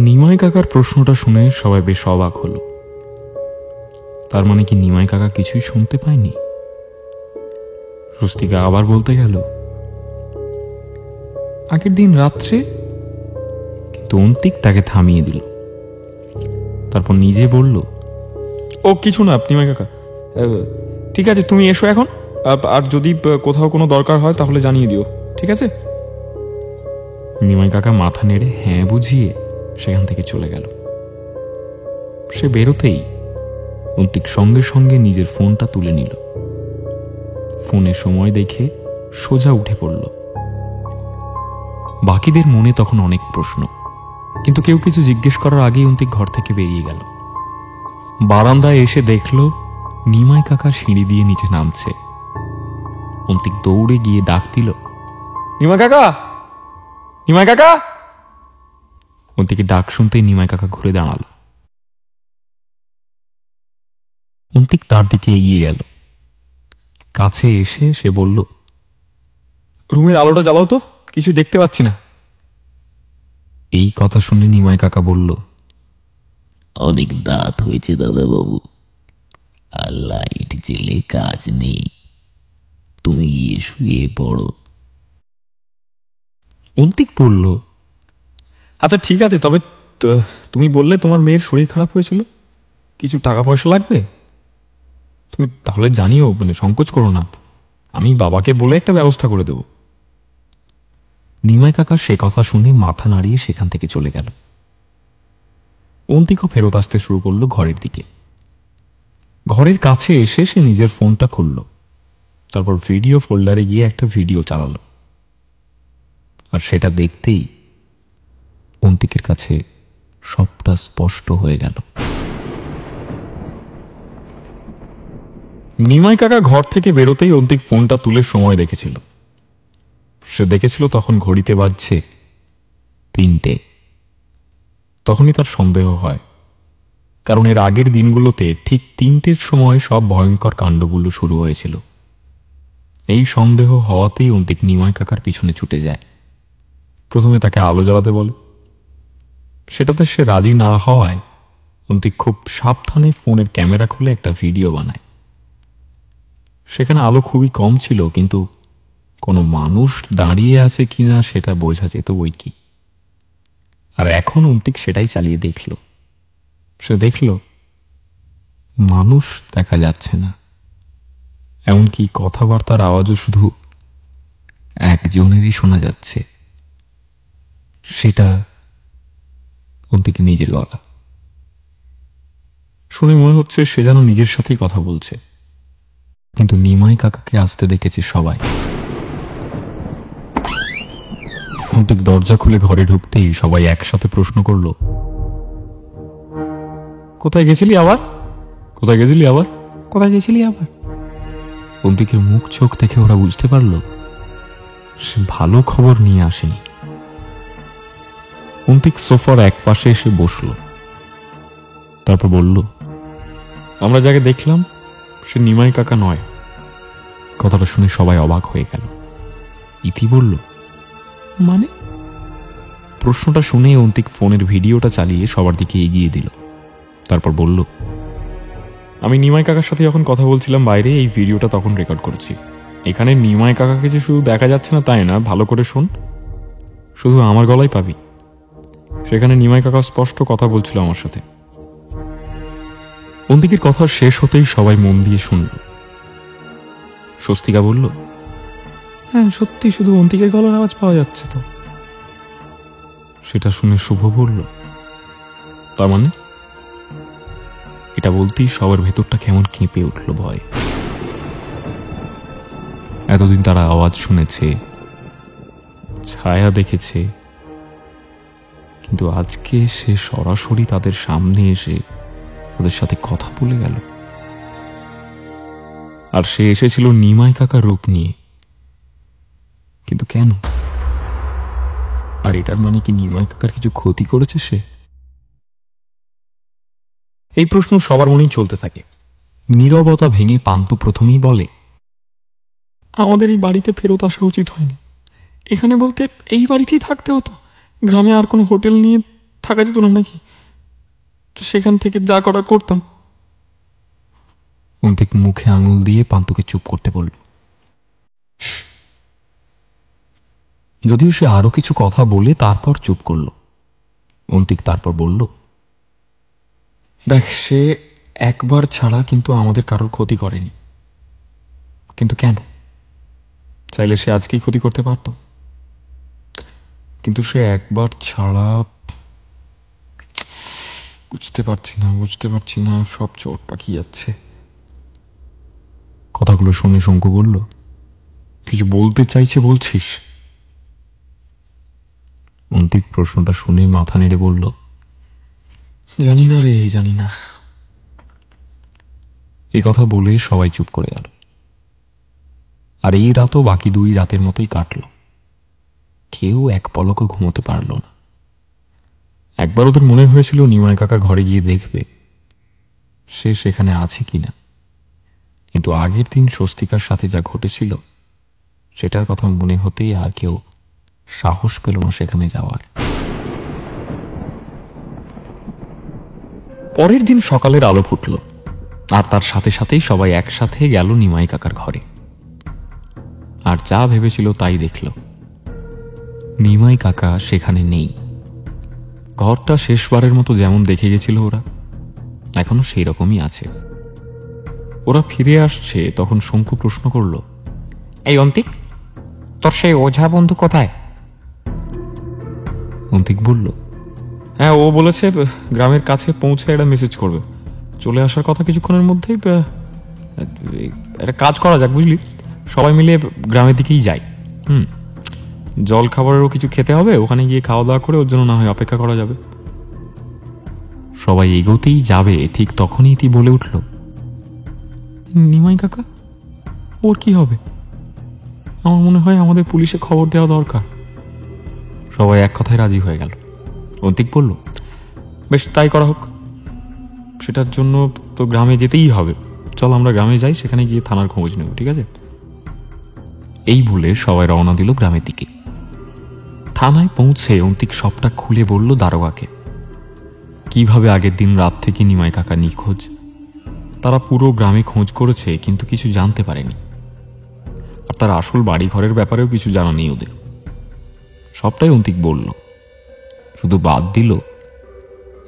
নিমাই কাকার প্রশ্নটা শুনে সবাই বেশ অবাক হলো। তার মানে কি নিমাই কাকা কিছুই শুনতে পায়নি? স্বস্তিকা আবার বলতে গেল, আগের দিন রাত্রে, কিন্তু অন্তিক তাকে থামিয়ে দিল। তারপর নিজে বলল, ও কিছু না নিমাই কাকা, ঠিক আছে তুমি এসো এখন, আর যদি কোথাও কোনো দরকার হয় তাহলে জানিয়ে দিও, ঠিক আছে? নিমাই কাকা মাথা নেড়ে হ্যাঁ বুঝিয়ে সেখান থেকে চলে গেল। সে বেরোতেই অন্তিক সঙ্গে সঙ্গে নিজের ফোনটা তুলে নিল। ফোনে সময় দেখে সোজা উঠে পড়ল। বাকিদের মনে তখন অনেক প্রশ্ন, কিন্তু কেউ কিছু জিজ্ঞেস করার আগেই অন্তিক ঘর থেকে বেরিয়ে গেল। বারান্দায় এসে দেখল নিমাই কাকা সিঁড়ি দিয়ে নিচে নামছে। অন্তিক দৌড়ে গিয়ে ডাক দিল, নিমাই কাকা, নিমাই কাকা। অন্তিকে ডাক শুনতেই নিমাই কাকা ঘুরে দাঁড়াল। অন্তিক তার দিকে এগিয়ে গেল। কাছে এসে সে বলল, রুমের আলোটা জ্বালাও তো, কিছু দেখতে পাচ্ছি না। এই কথা শুনে নিমাই কাকা বলল, অনেক রাত হয়েছে দাদাবাবু, আর লাইট জেলে কাজ নেই, তুমি গিয়ে শুয়ে পড়ো। অন্তিক বলল, আচ্ছা ঠিক আছে, তবে তুমি বললে তোমার মেয়ের শরীর খারাপ হয়েছিল, কিছু টাকা পয়সা লাগবে, তুমি তাহলে জানিও, সংকোচ করো না, আমি বাবাকে বলে একটা ব্যবস্থা করে দেব। নিমাই কাকা সে কথা শুনে মাথা নাড়িয়ে সেখান থেকে চলে গেল। অন্তিকও ফেরত আসতে শুরু করলো ঘরের দিকে। ঘরের কাছে এসে সে নিজের ফোনটা খুলল, তারপর ভিডিও ফোল্ডারে গিয়ে একটা ভিডিও চালালো। আর সেটা দেখতেই অন্তিকের কাছে সবটা স্পষ্ট হয়ে গেল। নিমাই কাকা ঘর থেকে বেরোতেই অন্তিক ফোনটা তুলে সময় দেখেছিল। সে দেখেছিল তখন ঘড়িতে বাজছে 3টে। তখনই তার সন্দেহ হয়, কারণ এর আগের দিনগুলোতে ঠিক 3টের সময় সব ভয়ঙ্কর কাণ্ডগুলো শুরু হয়েছিল। এই সন্দেহ হওয়াতেই অন্তিক নিমাই কাকার পিছনে ছুটে যায়। প্রথমে তাকে আলো জ্বালাতে বলে, সেটাতে সে রাজি না হওয়ায় অন্তিক খুব সাবধানে ফোনের ক্যামেরা খুলে একটা ভিডিও বানায়। সেখানে আলো খুবই কম ছিল, কিন্তু কোনো মানুষ দাঁড়িয়ে আছে কিনা সেটা বোঝা যেত বই কি। আর এখন অন্তিক সেটাই চালিয়ে দেখল। সে দেখল মানুষ দেখা যাচ্ছে না, এমনকি কথাবার্তার আওয়াজও শুধু একজনেরই শোনা যাচ্ছে। সেটা অন্তিক নিজের গলা। শুনে মনে হচ্ছে সে যেন নিজের সাথেই কথা বলছে, কিন্তু নিমাই কাকাকে আসতে দেখেছে সবাই। অন্তিক দরজা খুলে ঘরে ঢুকতেই সবাই একসাথে প্রশ্ন করল, কোথায় গেছিলি আবার, কোথায় গেছিলি আবার, কোথায় গেছিলি আবার? অন্তিকের মুখ চোখ দেখে ওরা বুঝতে পারল সে ভালো খবর নিয়ে আসেনি। অন্তিক সোফার এক পাশে এসে বসল, তারপর বলল, আমরা যাকে দেখলাম সে নিমাই কাকা নয়। কথাটা শুনে সবাই অবাক হয়ে গেল। ইতি বলল, মানে? প্রশ্নটা শুনে অন্তিক ফোনের ভিডিওটা চালিয়ে সবার দিকে এগিয়ে দিল। তারপর বলল, আমি নিমাই কাকার সাথে যখন কথা বলছিলাম বাইরে, এই ভিডিওটা তখন রেকর্ড করেছি। এখানে নিমাই কাকাকে যে শুধু দেখা যাচ্ছে না তাই না, ভালো করে শোন, শুধু আমার গলাই পাবি। সেখানে নিমাই কাকা স্পষ্ট কথা বলছিল আমার সাথে। অন্তিকের কথা শেষ হতেই সবাই মন দিয়ে শুনল। স্বস্তিকা বলল, হ্যাঁ সত্যি, শুধু অন্তিকের গলার আওয়াজ পাওয়া যাচ্ছে তো। সেটা শুনে শুভ বলল, তার মানে? এটা বলতেই সবার ভেতরটা কেমন কেঁপে উঠল ভয়। এতদিন তারা আওয়াজ শুনেছে, ছায়া দেখেছে, কিন্তু আজকে সে সরাসরি তাদের সামনে এসে ওদের সাথে কথা বলে গেল। আর সে এসেছিল নিমাই কাকার রূপ নিয়ে, কিন্তু কেন? আর এটার মানে কি নিমাই কাকার কিছু ক্ষতি করেছে সে? এই প্রশ্ন সবার মনেই চলতে থাকে। নীরবতা ভেঙে পান্তু প্রথমেই বলে, আমাদের এই বাড়িতে ফেরত আসা উচিত হয়নি। এখানে বলতে এই বাড়িতেই থাকতে হতো, গ্রামে আর কোনো হোটেল নিয়ে থাকা যেত না নাকি? তো সেখান থেকে যা করার করতাম। অন্তিক মুখে আঙুল দিয়ে পান্তুকে চুপ করতে বলল। যদিও সে আরো কিছু কথা বলে তারপর চুপ করল। অন্তিক তারপর বলল, দেখ, সে একবার ছাড়া কিন্তু আমাদের কারোর ক্ষতি করেনি। কিন্তু কেন? চাইলে সে আজকেই ক্ষতি করতে পারত, কিন্তু সে একবার ছাড়া। বুঝতে পারছি না, সব চোট পাকিয়ে যাচ্ছে। কথাগুলো শুনে শঙ্কু বলল, কিছু বলতে চাইছে বলছিস? অন্তিক প্রশ্নটা শুনে মাথা নেড়ে বলল, জানি না রে, জানি না। এই কথা বলে সবাই চুপ করে গেল। আর এই রাতও বাকি 2 রাতের মতোই কাটল। কেউ এক পলকও ঘুমোতে পারল না। একবার ওদের মনে হয়েছিল নিমাই কাকার ঘরে গিয়ে দেখবে সে সেখানে আছে কিনা, কিন্তু আগের দিন স্বস্তিকার সাথে যা ঘটেছিল সেটার কথা মনে হতেই আর কেউ সাহস পেল না সেখানে যাওয়ার। পরের দিন সকালের আলো ফুটল, আর তার সাথে সাথেই সবাই একসাথে গেল নিমাই কাকার ঘরে। আর যা ভেবেছিল তাই দেখল, নিমাই কাকা সেখানে নেই। ঘরটা শেষবারের মতো যেমন দেখে গেছিল ওরা, এখনো সেই রকমই আছে। ওরা ফিরে আসছে তখন শঙ্কু প্রশ্ন করল, এই অন্তিক, তোর সেই ওঝা বন্ধু কোথায়? অন্তিক বলল, হ্যাঁ, ও বলেছে গ্রামের কাছে পৌঁছে একটা মেসেজ করবে, চলে আসার কথা কিছুক্ষণের মধ্যেই। একটা কাজ করা যাক, বুঝলি, সবাই মিলে গ্রামের দিকেই যাই। জল খাবারেরও কিছু খেতে হবে, ওখানে গিয়ে খাওয়া দাওয়া করে ওর জন্য না হয় অপেক্ষা করা যাবে। সবাই এগোতেই যাবে, ঠিক তখনই ইতি বলে উঠল, নিমাই কাকা, ওর কি হবে? আমার মনে হয় আমাদের পুলিশে খবর দেওয়া দরকার। সবাই এক কথায় রাজি হয়ে গেল। অন্তিক বলল, বেশ, তাই করা হোক। সেটার জন্য তো গ্রামে যেতেই হবে। চল আমরা গ্রামে যাই, সেখানে গিয়ে থানার খোঁজ নেব, ঠিক আছে? এই বলে সবাই রওনা দিল গ্রামের দিকে। থানায় পৌঁছে অন্তিক সবটা খুলে বলল দারোগাকে, কিভাবে আগের দিন রাত থেকে নিমাই কাকা নিখোঁজ। তারা পুরো গ্রামে খোঁজ করেছে, কিন্তু কিছু জানতে পারেনি। আর তার আসল বাড়ি ঘরের ব্যাপারেও কিছু জানা নেই ওদের। সবটাই অন্তিক বলল, শুধু বাদ দিল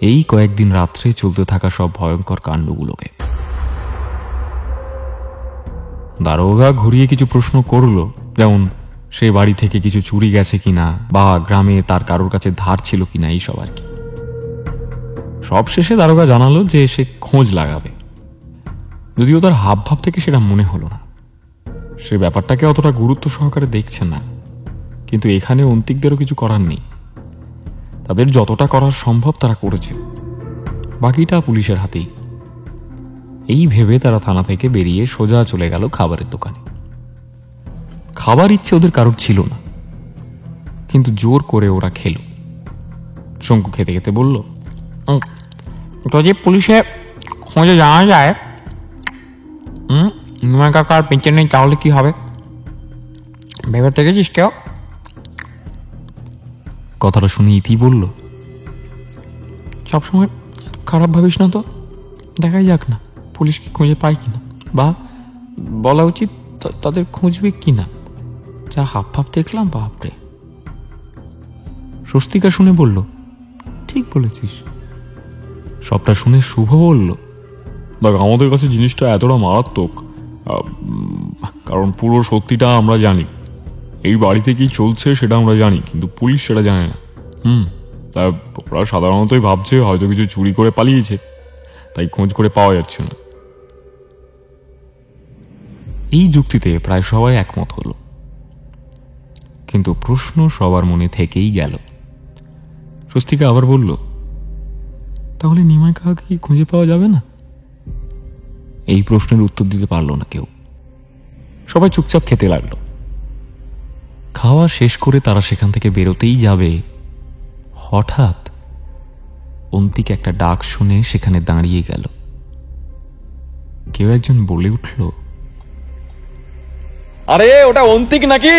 এই কয়েকদিন রাত্রে চলতে থাকা সব ভয়ঙ্কর কাণ্ডগুলোকে। দারোগা ঘুরিয়ে কিছু প্রশ্ন করল, যেমন সে বাড়ি থেকে কিছু চুরি গেছে কিনা, বা গ্রামে তার কারোর কাছে ধার ছিল কিনা, এইসব আর কি। সব শেষে দারোগা জানালো যে সে খোঁজ লাগাবে, যদিও তার হাবভাব থেকে সেটা মনে হলো না। সে ব্যাপারটাকে অতটা গুরুত্ব সহকারে দেখছে না। কিন্তু এখানে অন্তিকদেরও কিছু করার নেই। তাদের যতটা করার সম্ভব তারা করেছে, বাকিটা পুলিশের হাতেই। এই ভেবে তারা থানা থেকে বেরিয়ে সোজা চলে গেল খাবারের দোকানে। খাবার ইচ্ছে ওদের কারোর ছিল না, কিন্তু জোর করে ওরা খেল। শঙ্কু খেতে খেতে বলল, যদি পুলিশে খোঁজে জানা যায় নিমাই কাকার পেঁচে নেই, তাহলে কি হবে? ভেবে দেখেছিস কেউ? কথাটা শুনে ইতি বলল, সবসময় খারাপ ভাবিস না তো, দেখাই যাক না পুলিশকে খুঁজে পাই কিনা, বা বলা উচিত তাদের খুঁজবে কিনা। যা হাফ হাফ দেখলাম, বাপরে। স্বস্তিকা শুনে বলল, ঠিক বলেছিস। সবটা শুনে শুভ বলল, দেখ, আমাদের কাছে জিনিসটা এতটা মারাত্মক কারণ পুরো সত্যিটা আমরা জানি। এই বাড়িতে কি চলছে সেটা আমরা জানি, কিন্তু পুলিশ সেটা জানে না। তা ওরা সাধারণতই ভাবছে হয়তো কিছু চুরি করে পালিয়েছে, তাই খোঁজ করে পাওয়া যাচ্ছে না। এই যুক্তিতে প্রায় সবাই একমত হলো, কিন্তু প্রশ্ন সবার মনে থেকেই গেল। স্বস্তিকা আবার বলল, তাহলে নিমাই কাকাকে কি খুঁজে পাওয়া যাবে না? এই প্রশ্নের উত্তর দিতে পারল না কেউ। সবাই চুপচাপ খেতে লাগলো। খাওয়া শেষ করে তারা সেখান থেকে বেরোতেই যাবে, হঠাৎ অন্তিক একটা ডাক শুনে সেখানে দাঁড়িয়ে গেল। কেউ একজন বলে উঠল, আরে ওটা অন্তিক নাকি?